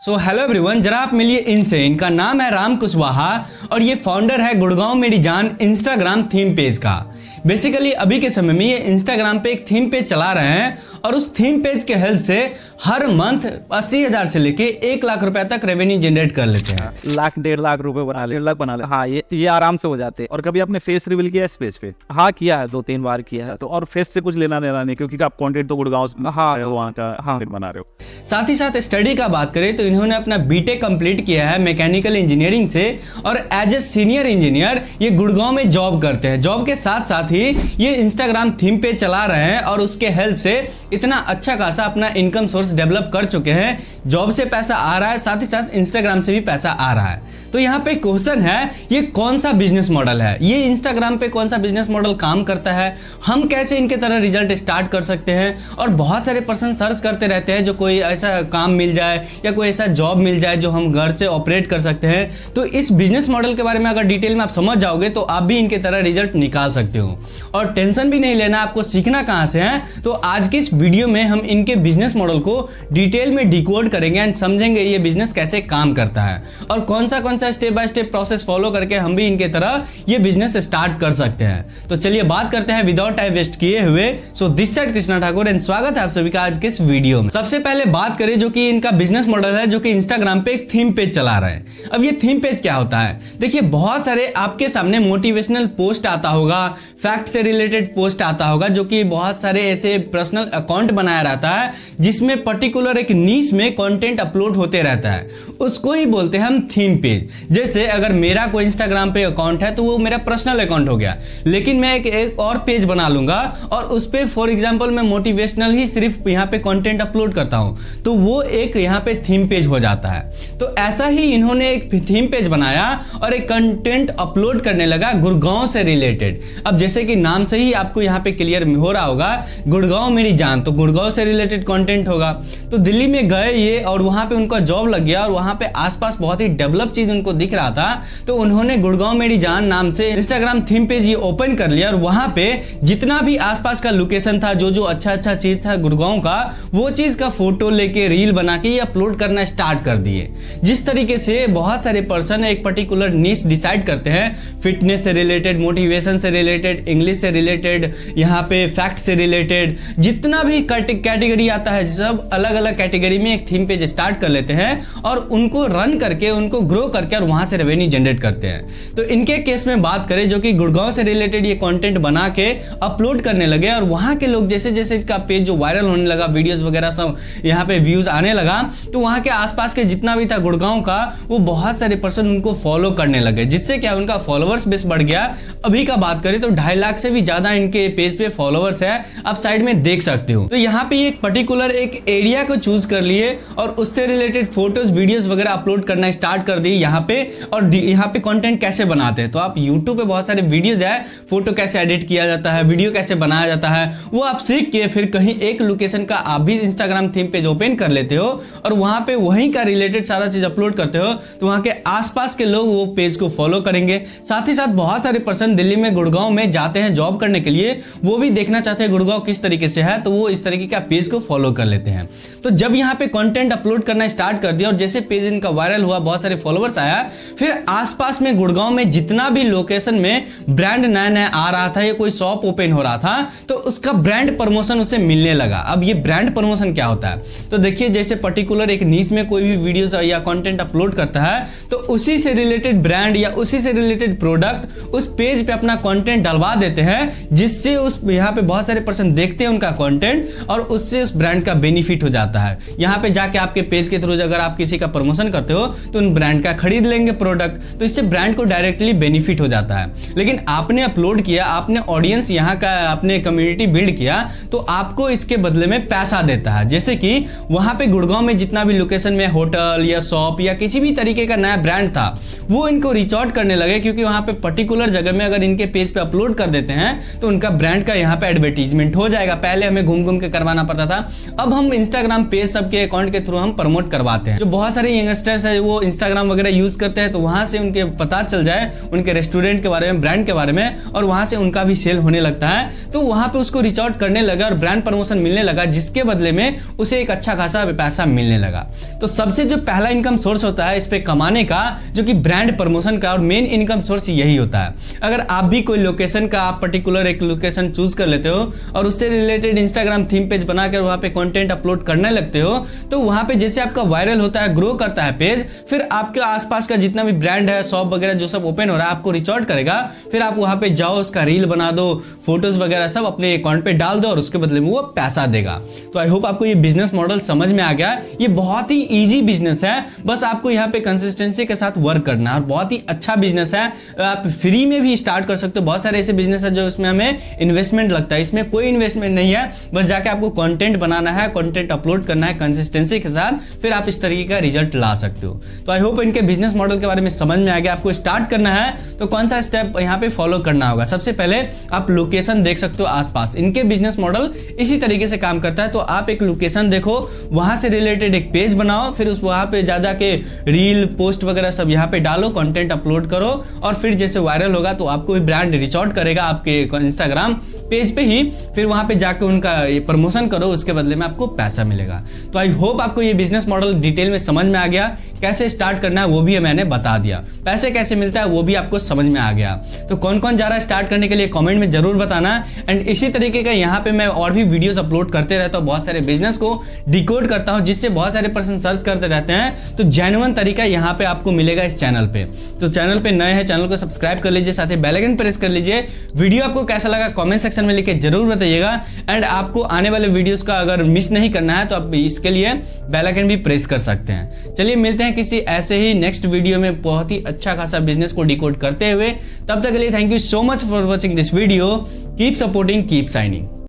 So hello everyone, जरा आप मिलिए इनसे। इनका नाम है राम कुशवाहा और ये फाउंडर है गुड़गांव मेरी जान इंस्टाग्राम थीम पेज का। बेसिकली अभी के समय में ये इंस्टाग्राम पे एक थीम पेज चला रहे हैं और उस थीम पेज के हेल्प से हर मंथ 80,000 से लेके 1 लाख रुपए तक रेवेन्यू जनरेट कर लेते हैं। लाख 1.5 लाख रुपए बना ले, 1 लाख बना ले। हाँ, ये आराम से हो जाते हैं। और कभी आपने फेस रिवील किया इस पेज पे? हाँ, किया है, 2-3 बार किया है। तो और फेस से कुछ लेना देना नहीं, क्योंकि आप कंटेंट तो गुड़गांव से वहाँ का बना रहे हो। साथ ही साथ स्टडी का बात करें तो इन्होंने अपना बीटेक कंप्लीट किया है मैकेनिकल इंजीनियरिंग से और एज ए सीनियर इंजीनियर ये गुड़गांव में जॉब करते हैं। जॉब के साथ साथ ही ये इंस्टाग्राम थीम पेज चला रहे हैं और उसके हेल्प से इतना अच्छा खासा अपना इनकम सोर्स डेवलप कर चुके हैं। जॉब से पैसा आ रहा है, साथ ही साथ इंस्टाग्राम से भी पैसा आ रहा है। तो यहाँ पे क्वेश्चन है, ये कौन सा बिजनेस मॉडल है, ये इंस्टाग्राम पे कौन सा बिजनेस मॉडल काम करता है, हम कैसे इनके तरह रिजल्ट स्टार्ट कर सकते हैं। और बहुत सारे पर्सन सर्च करते रहते हैं जो कोई ऐसा काम मिल जाए या कोई ऐसा जॉब मिल जाए जो हम घर से ऑपरेट कर सकते हैं। तो इस बिजनेस मॉडल के बारे में अगर डिटेल में आप समझ जाओगे तो आप भी इनके तरह रिजल्ट निकाल सकते हो। और टेंशन भी नहीं लेना, आपको सीखना कहां से है। तो आज की इस वीडियो में हम इनके बिजनेस मॉडल को डिटेल में डिकोड करेंगे एंड समझेंगे ये बिजनेस कैसे काम करता है और कौन सा step by step process follow करके हम भी इनके तरह ये बिजनेस स्टार्ट कर सकते हैं। तो चलिए बात करते हैं विदाउट टाइम वेस्ट किए हुए। So this side Krishna Thakur and स्वागत है आप सभी का आज के इस वीडियो में। सबसे पहले बात करें जो कि इनका बिजनेस मॉडल है, जो कि इंस्टाग्राम पे एक थीम पेज चला रहा है। अब ये थीम पेज क्या होता है? देखिए, बहुत सारे आपके सामने मोटिवेशनल पोस्ट आता होगा, फैक्ट से रिलेटेड पोस्ट आता होगा, जो कि बहुत सारे ऐसे पर्सनल अकाउंट बनाया रहता है जिसमें पर्टिकुलर एक नीश में कंटेंट अपलोड होते रहता है। उसको ही बोलते हैं हम थीम पेज। जैसे अगर मेरा कोई इंस्टाग्राम पे अकाउंट है तो वो मेरा पर्सनल अकाउंट हो गया, लेकिन मैं एक और पेज बना लूंगा और उस पे फॉर एग्जांपल मैं मोटिवेशनल ही सिर्फ यहाँ पे कंटेंट अपलोड करता हूं, तो वो एक यहाँ पे थीम पेज हो जाता है। तो ऐसा ही इन्होंने एक थीम पेज बनाया और एक कंटेंट अपलोड करने लगा गुड़गांव से रिलेटेड। अब जैसे कि नाम से ही आपको यहाँ पे क्लियर हो रहा होगा, गुड़गांव मेरी जान, तो गुड़गांव से रिलेटेड कंटेंट होगा। तो दिल्ली में गए ये और वहां पे उनका जॉब लग गया और वहां पे आसपास बहुत ही डेवलप चीज उनको दिख रहा था, तो उन्होंने गुड़गांव मेरी जान नाम से इंस्टाग्राम थीम पेज ये ओपन कर लिया और वहां पे जितना भी आसपास का लोकेशन था, जो अच्छा चीज था गुड़गांव का, वो चीज का फोटो लेके रील बना के ये अपलोड करना स्टार्ट कर दिए। जिस तरीके से बहुत सारे पर्सन एक पर्टिकुलर नीश डिसाइड करते हैं, फिटनेस से रिलेटेड, मोटिवेशन से रिलेटेड, इंग्लिश से रिलेटेड, यहाँ पे फैक्ट से रिलेटेड, जितना भी कैटेगरी आता है, सब अलग अलग कैटेगरी में एक थीम पेज स्टार्ट कर लेते हैं और उनको रन करके, उनको ग्रो करके और वहां से रेवेन्यू जनरेट करते हैं। तो इनके केस में बात करें, जो कि गुड़गांव से रिलेटेड ये कंटेंट बना के अपलोड करने लगे और वहां के लोग जैसे जैसे इसका पेज जो वायरल होने लगा, वीडियोस वगैरह सब यहाँ पे व्यूज आने लगा, तो वहां के आसपास के जितना भी था गुड़गांव का, वो बहुत सारे पर्सन उनको फॉलो करने लगे, जिससे क्या उनका फॉलोवर्स बेस बढ़ गया। अभी का बात करें तो 2.5 लाख से भी ज्यादा इनके पेज पे फॉलोवर्स है, आप साइड में देख सकते हो। तो यहाँ पे एक पर्टिकुलर एक एरिया को चूज कर लिए और उससे रिलेटेड फोटोज वीडियोस वगैरह अपलोड करना स्टार्ट कर दी यहाँ पे। और यहाँ पे कंटेंट कैसे बनाते हैं, तो आप YouTube पे बहुत सारे वीडियोस है, फोटो कैसे एडिट किया जाता है, वीडियो कैसे बनाया जाता है, वो आप सीख के फिर कहीं एक लोकेशन का आप भी इंस्टाग्राम थीम पेज ओपन कर लेते हो और वहां पे वहीं का रिलेटेड सारा चीज अपलोड करते हो, तो वहां के आसपास के लोग वो पेज को फॉलो करेंगे। साथ ही साथ बहुत सारे पर्सन दिल्ली में गुड़गांव में जाते हैं जॉब करने के लिए, वो भी देखना चाहते हैं गुड़गांव किस तरीके से है, तो वो इस तरीके का पेज को फॉलो कर लेते हैं। तो जब यहाँ पे कंटेंट अपलोड करना स्टार्ट कर दिया और जैसे पेज इनका वायरल हुआ, बहुत सारे फॉलोवर्स आया, फिर आसपास में गुड़गांव में जितना भी लोकेशन में ब्रांड नया नया आ रहा था या कोई शॉप ओपन हो रहा था, तो उसका ब्रांड प्रमोशन उसे मिलने लगा। अब ये ब्रांड प्रमोशन क्या होता है, तो देखिए, जैसे पर्टिकुलर एक नीश में कोई भी वीडियोस या कंटेंट अपलोड करता है, तो उसी से रिलेटेड ब्रांड या उसी से रिलेटेड प्रोडक्ट उस पेज पे अपना कंटेंट डलवा देते हैं, जिससे उस यहाँ पे बहुत सारे पर्सन देखते हैं उनका कंटेंट और उससे उस ब्रांड का बेनिफिट हो जाता है। यहाँ पे जाके आपके पेज के थ्रू अगर आप किसी का प्रमोशन करते हो तो उन ब्रांड का खरीद लेंगे प्रोडक्ट, तो इससे ब्रांड को डायरेक्टली बेनिफिट हो जाता है। लेकिन आपने अपलोड किया, आपने ऑडियंस यहाँ का, आपने कम्युनिटी बिल्ड किया, तो आपको इसके बदले में पैसा देता है। जैसे कि वहां पे गुड़गांव में जितना भी लोकेशन में होटल या शॉप या किसी भी तरीके का नया ब्रांड था, वो इनको रीच आउट करने लगे, क्योंकि वहां पे पर्टिकुलर जगह में अगर इनके पेज पे अपलोड कर देते हैं तो उनका ब्रांड का यहाँ पे एडवर्टीजमेंट हो जाएगा। पहले हमें घूम घूम के करवाना पड़ता था, अब हम इंस्टाग्राम पेज सबके अकाउंट के थ्रू हम प्रमोट करवाते हैं। जो बहुत सारे यंगस्टर्स है वो इंस्टाग्राम वगैरह यूज करते हैं, तो वहां से उनके पता चल जाए उनके रेस्टोरेंट के बारे में, ब्रांड के बारे में, और वहां से उनका भी सेल होने लगता है, तो वहां पे उसको रीच आउट करने लगा और ब्रांड प्रमोशन मिलने लगा, जिसके बदले में उसे एक अच्छा खासा पैसा मिलने लगा। तो सबसे जो पहला इनकम सोर्स होता है इस पे कमाने का, जो कि ब्रांड प्रमोशन का, और मेन इनकम सोर्स यही होता है। अगर आप भी कोई लोकेशन का, आप पर्टिकुलर एक लोकेशन चूज कर लेते हो और उससे रिलेटेड इंस्टाग्राम थीम पेज बनाकर वहां पे कंटेंट अपलोड करने लगते हो, तो वहां पे जैसे आपका वायरल होता है, ग्रो करता है पेज, फिर आपके आसपास का जितना भी ब्रांड है, शॉप वगैरह जो सब ओपन हो रहा है, आपको रिच आउट करेगा। फिर आप वहां पे जाओ, उसका रील बना दो, फोटोज वगैरह सब अपने अकाउंट पे डाल दो और उसके बदले में वो पैसा देगा। तो आई होप आपको ये बिजनेस मॉडल समझ में आ गया। ये बहुत ही इजी बिजनेस है, बस आपको यहाँ पे कंसिस्टेंसी के साथ वर्क करना है, और बहुत ही अच्छा बिजनेस है। आप फ्री में भी स्टार्ट कर सकते हो। बहुत सारे ऐसे बिजनेस है जो इसमें हमें इन्वेस्टमेंट लगता है, इसमें कोई इन्वेस्टमेंट नहीं है, बस जाके आपको कंटेंट बनाना है, कंटेंट अपलोड करना है कंसिस्टेंसी के साथ, फिर आप इस तरीके का रिजल्ट ला सकते हो। तो आई होप इनके बिजनेस मॉडल के बारे में समझ में आ गया। आपको स्टार्ट करना है तो कौन सा स्टेप यहाँ पे फॉलो करना होगा। सबसे पहले आप लोकेशन देख सकते हो आसपास। इनके बिजनेस मॉडल इसी तरीके से काम करता है। तो आप एक लोकेशन देखो, वहां से रिलेटेड एक पेज बनाओ, फिर उस वहां पे जा जाके रील पोस्ट वगैरह सब यहाँ पे डालो, कंटेंट अपलोड करो, और फिर जैसे वायरल होगा तो आपको ब्रांड रिच आउट करेगा आपके इंस्टाग्राम पेज पे ही, फिर वहां पे जाके उनका प्रमोशन करो, उसके बदले में आपको पैसा मिलेगा। तो आई होप आपको ये बिजनेस मॉडल डिटेल में समझ में आ गया। कैसे स्टार्ट करना है वो भी मैंने बता दिया, पैसे कैसे मिलता है वो भी आपको समझ में आ गया। तो कौन कौन जा रहा है स्टार्ट करने के लिए कमेंट में जरूर बताना। एंड इसी तरीके का यहाँ पे मैं और भी वीडियोस अपलोड करते रहता हूँ, बहुत सारे बिजनेस को डिकोड करता हूँ, जिससे बहुत सारे पर्सन सर्च करते रहते हैं। तो जेन्युइन तरीका यहाँ पे आपको मिलेगा इस चैनल पे। तो चैनल पे नए हैं, चैनल को सब्सक्राइब कर लीजिए, साथ ही बेल आइकन प्रेस कर लीजिए। वीडियो आपको कैसा लगा कमेंट सेक्शन में लिख के जरूर बताइएगा। एंड आपको आने वाले वीडियोस का अगर मिस नहीं करना है तो आप इसके लिए बेल आइकन भी प्रेस कर सकते हैं। चलिए मिलते हैं किसी ऐसे ही नेक्स्ट वीडियो में, बहुत ही अच्छा खासा बिजनेस को डिकोड करते हुए। तब तक के लिए thank you so much for watching this video. Keep supporting, keep signing.